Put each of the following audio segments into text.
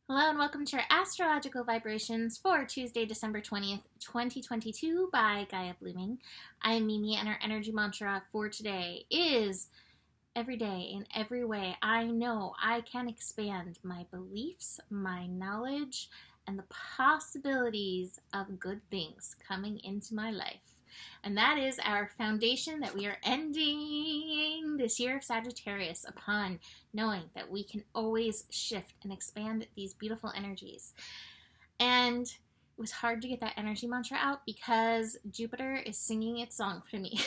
Hello and welcome to our astrological vibrations for Tuesday, December 20th, 2022 by Gaia Blooming. I'm Mimi and our energy mantra for today is every day in every way I know I can expand my beliefs, my knowledge, and the possibilities of good things coming into my life. And that is our foundation that we are ending this year of Sagittarius upon, knowing that we can always shift and expand these beautiful energies. And it was hard to get that energy mantra out because Jupiter is singing its song for me.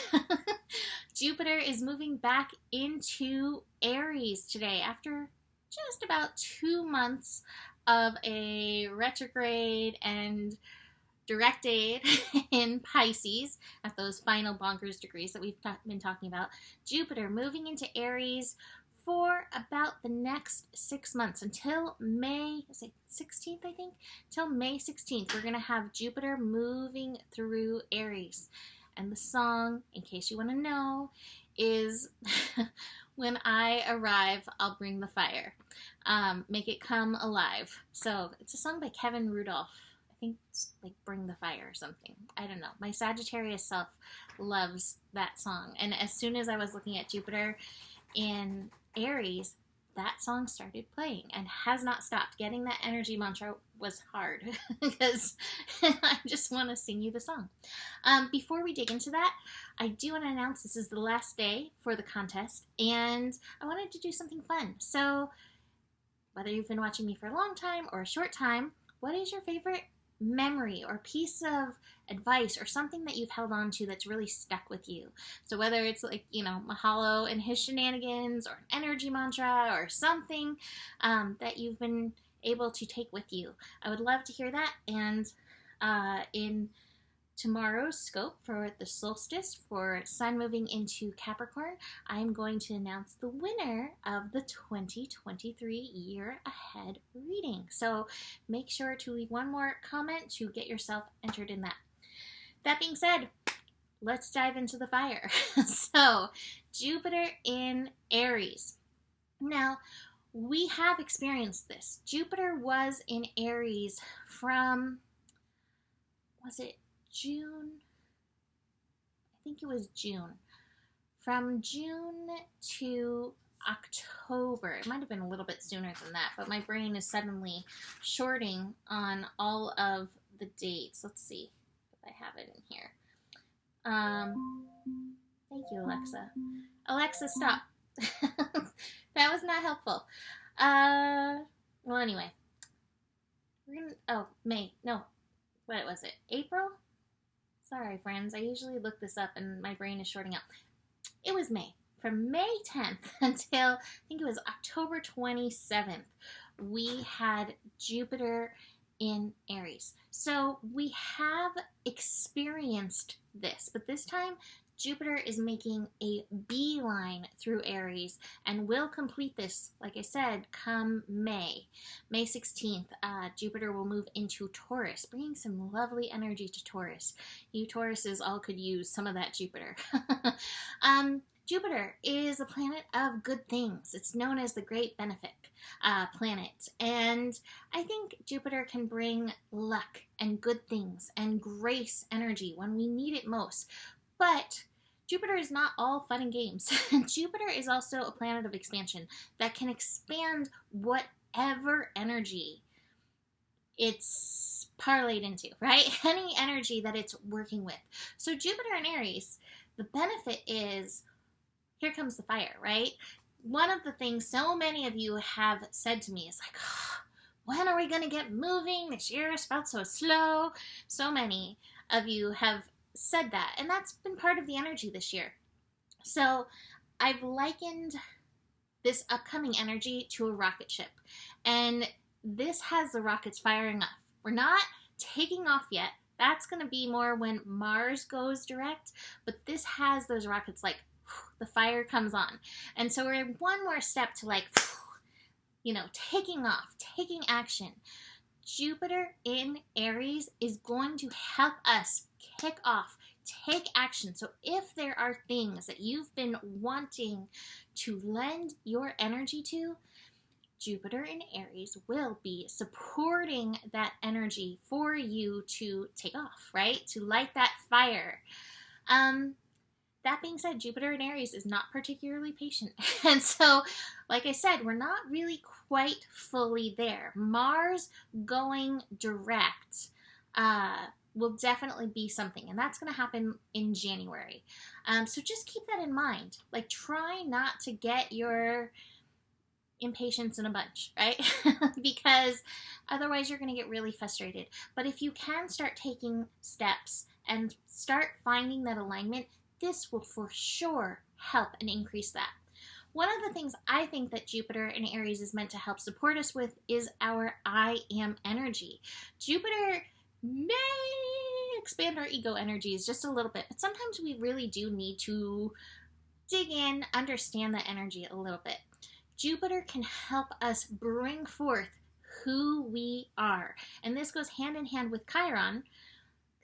Jupiter is moving back into Aries today after just about 2 months of a retrograde and directed in Pisces at those final bonkers degrees that we've been talking about. Jupiter moving into Aries for about the next 6 months until May 16th, I think. Till May 16th, we're going to have Jupiter moving through Aries. And the song, in case you want to know, is When I Arrive, I'll Bring the Fire. Make it come alive. So it's a song by Kevin Rudolph. I think it's like Bring the Fire or something. I don't know. My Sagittarius self loves that song. And as soon as I was looking at Jupiter in Aries, that song started playing and has not stopped. Getting that energy mantra was hard because I just want to sing you the song. Before we dig into that, I do want to announce this is the last day for the contest and I wanted to do something fun. So whether you've been watching me for a long time or a short time, what is your favorite memory or piece of advice or something that you've held on to that's really stuck with you? So whether it's like, Mahalo and his shenanigans or an energy mantra or something that you've been able to take with you, I would love to hear that. And in tomorrow's scope for the solstice for Sun moving into Capricorn, I'm going to announce the winner of the 2023 year ahead reading. So make sure to leave one more comment to get yourself entered in that. That being said, let's dive into the fire. So Jupiter in Aries. Now, we have experienced this. Jupiter was in Aries from, was it June? I think it was June. From June to October. It might have been a little bit sooner than that, but my brain is suddenly shorting on all of the dates. Let's see if I have it in here. Thank you, Alexa. Alexa, stop. That was not helpful. Well, anyway. May. No. What was it? April? Sorry, friends. I usually look this up and my brain is shorting out. It was May. From May 10th until, I think it was October 27th, we had Jupiter in Aries. So we have experienced this, but this time Jupiter is making a beeline through Aries and will complete this, like I said, come May 16th. Jupiter will move into Taurus, bringing some lovely energy to Taurus. You Tauruses all could use some of that Jupiter. Jupiter is a planet of good things. It's known as the Great Benefic planet. And I think Jupiter can bring luck and good things and grace energy when we need it most. But Jupiter is not all fun and games. Jupiter is also a planet of expansion that can expand whatever energy it's parlayed into, right? Any energy that it's working with. So Jupiter in Aries, the benefit is, here comes the fire, right? One of the things so many of you have said to me is like, when are we going to get moving? This year has felt so slow. So many of you have said that, and that's been part of the energy this year. So I've likened this upcoming energy to a rocket ship, and this has the rockets firing up. We're not taking off yet. That's going to be more when Mars goes direct, but this has those rockets like the fire comes on, and so we're one more step to like taking off, taking action. Jupiter in Aries is going to help us kick off, take action. So if there are things that you've been wanting to lend your energy to, Jupiter in Aries will be supporting that energy for you to take off, right? To light that fire. That being said, Jupiter in Aries is not particularly patient. And so, like I said, we're not really quite fully there. Mars going direct will definitely be something, and that's going to happen in January. So just keep that in mind. Like, try not to get your impatience in a bunch, right? Because otherwise you're going to get really frustrated. But if you can start taking steps and start finding that alignment, this will for sure help and increase that. One of the things I think that Jupiter in Aries is meant to help support us with is our I am energy. Jupiter may expand our ego energies just a little bit, but sometimes we really do need to dig in, understand that energy a little bit. Jupiter can help us bring forth who we are. And this goes hand in hand with Chiron,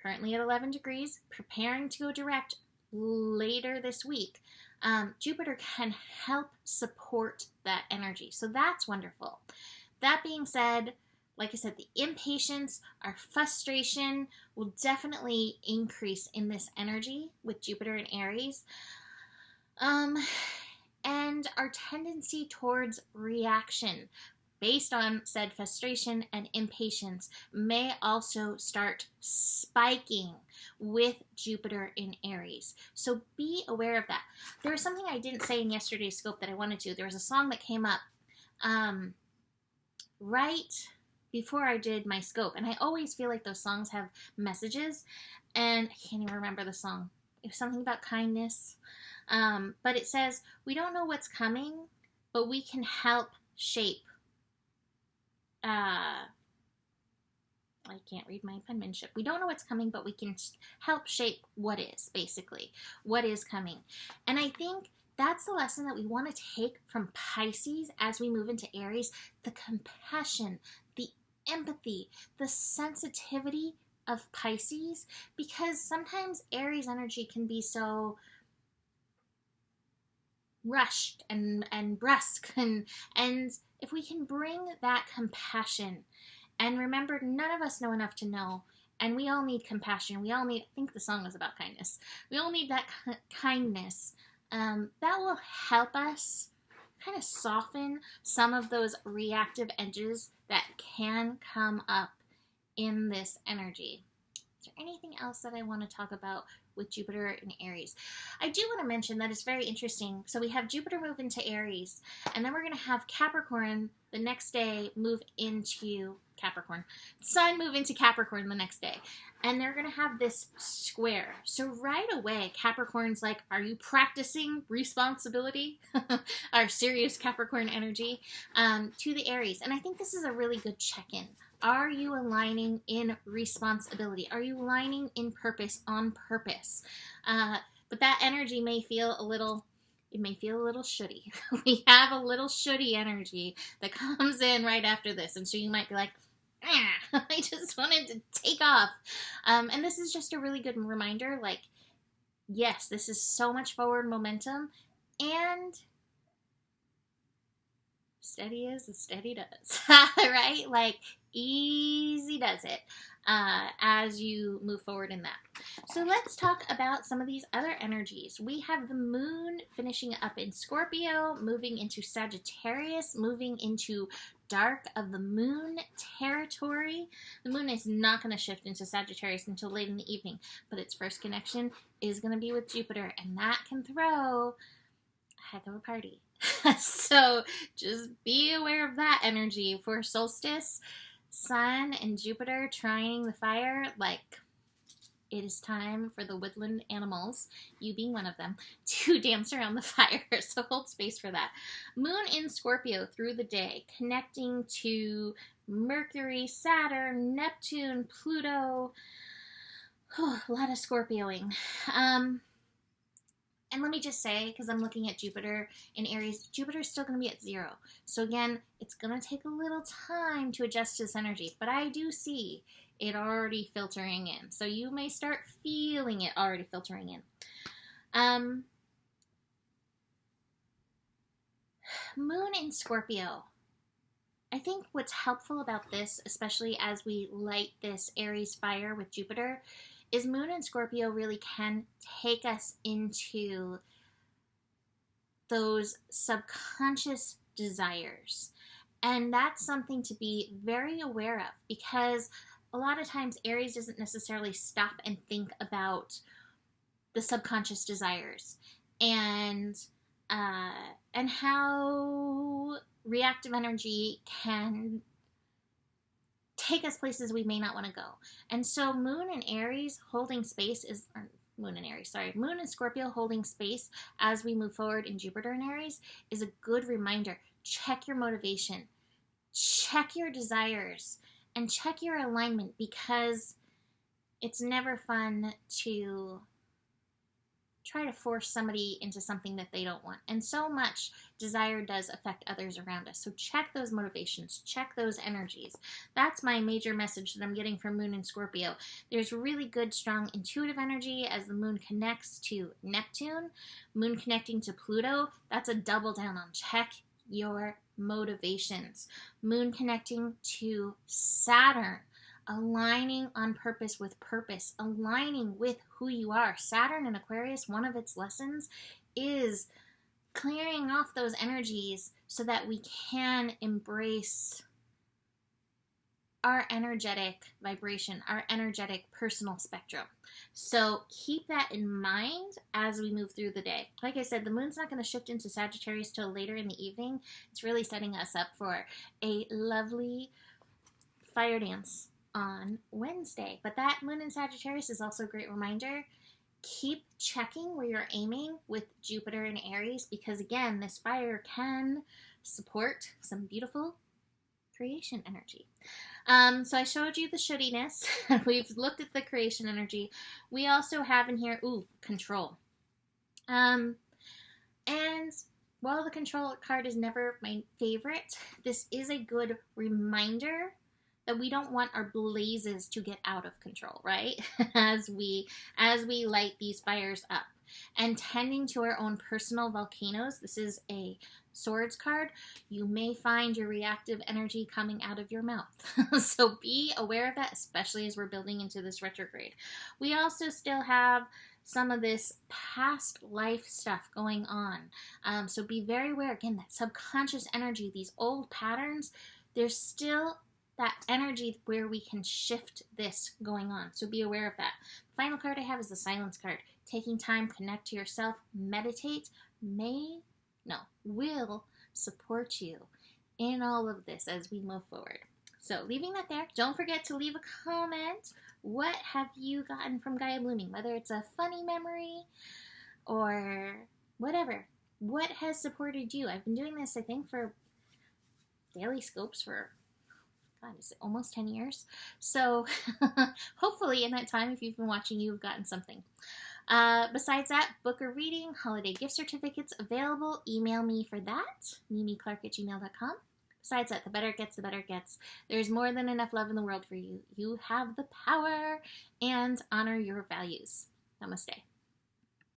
currently at 11 degrees, preparing to go direct later this week. Jupiter can help support that energy. So that's wonderful. That being said, like I said, the impatience, our frustration will definitely increase in this energy with Jupiter in Aries. And our tendency towards reaction based on said frustration and impatience may also start spiking with Jupiter in Aries. So be aware of that. There was something I didn't say in yesterday's scope that I wanted to. There was a song that came up right before I did my scope. And I always feel like those songs have messages. And I can't even remember the song. It was something about kindness. But it says, we don't know what's coming, but we can help shape. I can't read my penmanship. We don't know what's coming, but we can help shape what is, basically. What is coming. And I think that's the lesson that we want to take from Pisces as we move into Aries. The compassion, the empathy, the sensitivity of Pisces. Because sometimes Aries energy can be so rushed and brusque. And if we can bring that compassion, and remember, none of us know enough to know, and we all need compassion. We all need, I think the song was about kindness. We all need that kindness. That will help us kind of soften some of those reactive edges that can come up in this energy. Is there anything else that I want to talk about with Jupiter in Aries? I do want to mention that it's very interesting. So we have Jupiter move into Aries, and then we're going to have Capricorn the next day move into Capricorn. Sun move into Capricorn the next day. And they're going to have this square. So right away, Capricorn's like, are you practicing responsibility? Our serious Capricorn energy to the Aries. And I think this is a really good check-in. Are you aligning in responsibility? Are you aligning in purpose on purpose? But that energy may feel a little shooty. We have a little shooty energy that comes in right after this. And so you might be like, I just wanted to take off. And this is just a really good reminder, like, yes, this is so much forward momentum, and steady as the steady does, right? Like, easy does it as you move forward in that. So let's talk about some of these other energies. We have the moon finishing up in Scorpio, moving into Sagittarius, moving into dark of the moon territory. The moon is not going to shift into Sagittarius until late in the evening, but its first connection is going to be with Jupiter, and that can throw a heck of a party. So just be aware of that energy for solstice. Sun and Jupiter trining the fire, like, it is time for the woodland animals, you being one of them, to dance around the fire. So hold space for that. Moon in Scorpio through the day, connecting to Mercury, Saturn, Neptune, Pluto. Oh, a lot of Scorpioing. And let me just say, because I'm looking at Jupiter in Aries, Jupiter is still going to be at 0. So again, it's going to take a little time to adjust to this energy. But I do see it already filtering in. So you may start feeling it already filtering in. Moon in Scorpio. I think what's helpful about this, especially as we light this Aries fire with Jupiter, is Moon and Scorpio really can take us into those subconscious desires. And that's something to be very aware of, because a lot of times Aries doesn't necessarily stop and think about the subconscious desires and how reactive energy can take us places we may not want to go. And so Moon and Aries holding space is, Moon and Aries, sorry, Moon and Scorpio holding space as we move forward in Jupiter and Aries is a good reminder. Check your motivation, check your desires, and check your alignment, because it's never fun to try to force somebody into something that they don't want. And so much desire does affect others around us. So check those motivations, check those energies. That's my major message that I'm getting from Moon and Scorpio. There's really good, strong, intuitive energy as the Moon connects to Neptune. Moon connecting to Pluto, that's a double down on check your motivations. Moon connecting to Saturn, aligning on purpose with purpose, aligning with who you are. Saturn in Aquarius, one of its lessons is clearing off those energies so that we can embrace our energetic vibration, our energetic personal spectrum. So keep that in mind as we move through the day. Like I said, the moon's not going to shift into Sagittarius till later in the evening. It's really setting us up for a lovely fire dance on Wednesday. But that moon in Sagittarius is also a great reminder. Keep checking where you're aiming with Jupiter and Aries, because again, this fire can support some beautiful creation energy. So I showed you the shoulddiness. We've looked at the creation energy. We also have in here, control. And while the control card is never my favorite, this is a good reminder that we don't want our blazes to get out of control, right? as we light these fires up. And tending to our own personal volcanoes, this is a Swords card, you may find your reactive energy coming out of your mouth. So be aware of that, especially as we're building into this retrograde. We also still have some of this past life stuff going on. So be very aware, again, that subconscious energy, these old patterns, there's still that energy where we can shift this going on. So be aware of that. The final card I have is the Silence card. Taking time, connect to yourself, meditate, will support you in all of this as we move forward. So leaving that there, don't forget to leave a comment. What have you gotten from Gaia Blooming? Whether it's a funny memory or whatever. What has supported you? I've been doing this, I think, for daily scopes for is it almost 10 years? So hopefully in that time, if you've been watching, you've gotten something. Besides that, book a reading, holiday gift certificates available. Email me for that, mimiclark@gmail.com. Besides that, the better it gets, the better it gets. There's more than enough love in the world for you. You have the power, and honor your values. Namaste.